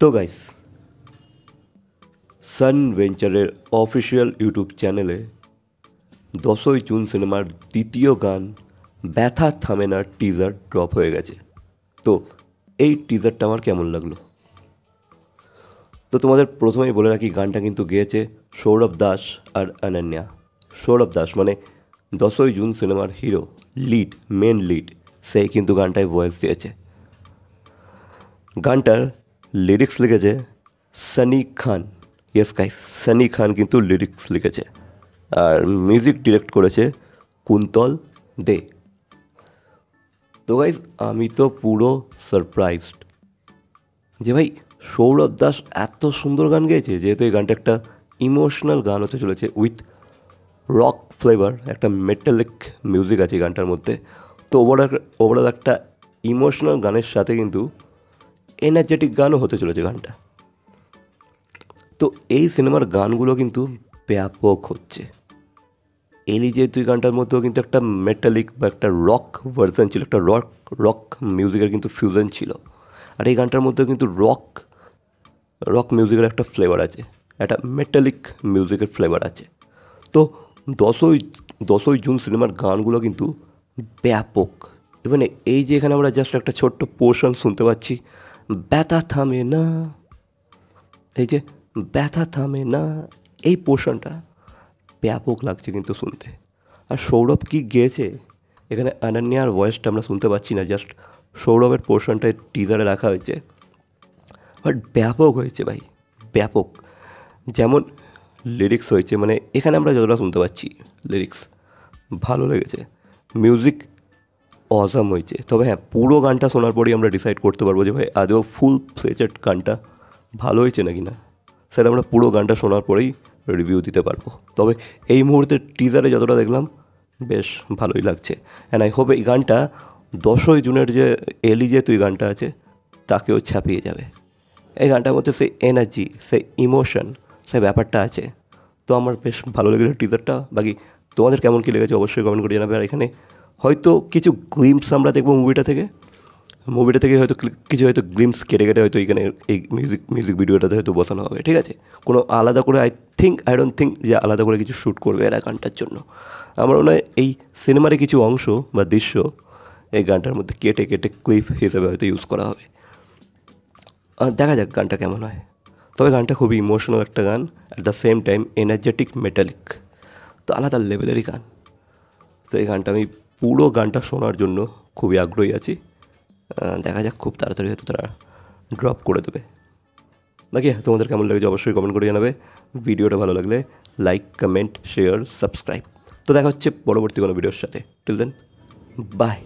তো গাইস, সান ভেঞ্চারের official YouTube চ্যানেলে 10ই June সিনেমার দ্বিতীয় গান ব্যথা থামে না টিজার ড্রপ হয়ে গেছে। তো এই টিজারটা আমার কেমন লাগলো? তো তোমাদের প্রথমেই বলে রাখি, গানটা কিন্তু গেয়েছে সৌরভ দাস আর অনন্যা। সৌরভ দাস মানে 10ই জুন সিনেমার হিরো, মেন লিড, সেই কিন্তু গানটায় ভয়েস দিয়েছে। গানটার লিরিক্স লিখেছে সানি খান। ইয়েস গাইস, সানি খান কিন্তু লিরিক্স লিখেছে, আর মিউজিক ডিরেক্ট করেছে কুন্তল দে। তো গাইস, আমি তো পুরো সারপ্রাইজড যে ভাই সৌরভ দাস এত সুন্দর গান গেয়েছে, যেহেতু এই গানটা একটা ইমোশনাল গান হতে চলেছে উইথ রক ফ্লেভার, একটা মেটালিক মিউজিক আছে গানটার মধ্যে। তো ওভারঅল একটা ইমোশনাল গানের সাথে কিন্তু এনার্জেটিক গানও হতে চলেছে গানটা। তো এই সিনেমার গানগুলো কিন্তু ব্যাপক হচ্ছে। এলি যে তুই গানটার মধ্যেও কিন্তু একটা মেটালিক বা একটা রক ভার্সন ছিল, একটা রক মিউজিকের কিন্তু ফিউশন ছিল। আর এই গানটার মধ্যেও কিন্তু রক মিউজিকের একটা ফ্লেভার আছে, একটা মেটালিক মিউজিকের ফ্লেভার আছে। তো 10ই জুন সিনেমার গানগুলো কিন্তু ব্যাপক। মানে এই যে এখানে আমরা জাস্ট একটা ছোট্ট পোর্শন শুনতে পাচ্ছি, ব্যথা থামে না, এই যে ব্যথা থামে না, এই পোর্শনটা ব্যাপক লাগছে কিন্তু শুনতে। আর সৌরভ কি গেয়েছে এখানে, অনন্যার ভয়েসটা আমরা শুনতে পাচ্ছি না, জাস্ট সৌরভের পোর্শনটা টিজারে রাখা হয়েছে। বাট ব্যাপক হয়েছে ভাই, ব্যাপক। যেমন লিরিক্স হয়েছে, মানে এখানে আমরা যতটা শুনতে পাচ্ছি লিরিক্স ভালো লেগেছে, মিউজিক অসাম হয়েছে। তবে হ্যাঁ, পুরো গানটা শোনার পরেই আমরা ডিসাইড করতে পারবো যে ভাই আদৌ ফুল ফ্লেজেড গানটা ভালো হয়েছে নাকি না, সেটা আমরা পুরো গানটা শোনার পরেই রিভিউ দিতে পারবো। তবে এই মুহূর্তে টিজারে যতটা দেখলাম বেশ ভালোই লাগছে। অ্যান্ড আই হোপ এই গানটা 10ই জুনের যে এলি যে তুই গানটা আছে তাকেও ছাপিয়ে যাবে। এই গানটার মধ্যে সেই এনার্জি, সেই ইমোশন, সেই ব্যাপারটা আছে। তো আমার বেশ ভালো লেগেছে টিজারটা। বাকি তোমাদের কেমন কী লেগেছে অবশ্যই কমেন্ট করে জানাবে। আর এখানে হয়তো কিছু গ্লিম্পস আমরা দেখবো মুভিটা থেকে হয়তো কিছু গ্লিম্পস কেটে হয়তো এখানে এই মিউজিক ভিডিওটাতে হয়তো বসানো হবে, ঠিক আছে? কোনো আলাদা করে আই ডোন্ট থিঙ্ক যে আলাদা করে কিছু শ্যুট করবে এরা গানটার জন্য। আমার মনে হয় এই সিনেমারে কিছু অংশ বা দৃশ্য এই গানটার মধ্যে কেটে ক্লিপ হিসেবে হয়তো ইউজ করা হবে। দেখা যাক গানটা কেমন হয়। তবে গানটা খুবই ইমোশনাল একটা গান, at the same time energetic metallic, তো আলাদা লেভেলেরই গান। তো এই গানটা আমি পুরো গানটা শোনার জন্য খুবই আগ্রহী আছি। দেখা যাক, খুব তাড়াতাড়ি হয়তো তারা ড্রপ করে দেবে। বাকি তোমাদের কেমন লেগেছে অবশ্যই কমেন্ট করে জানাবে। ভিডিওটা ভালো লাগলে লাইক, কমেন্ট, শেয়ার, সাবস্ক্রাইব। তো দেখা হচ্ছে পরবর্তী কোনো ভিডিওর সাথে। Till then, by.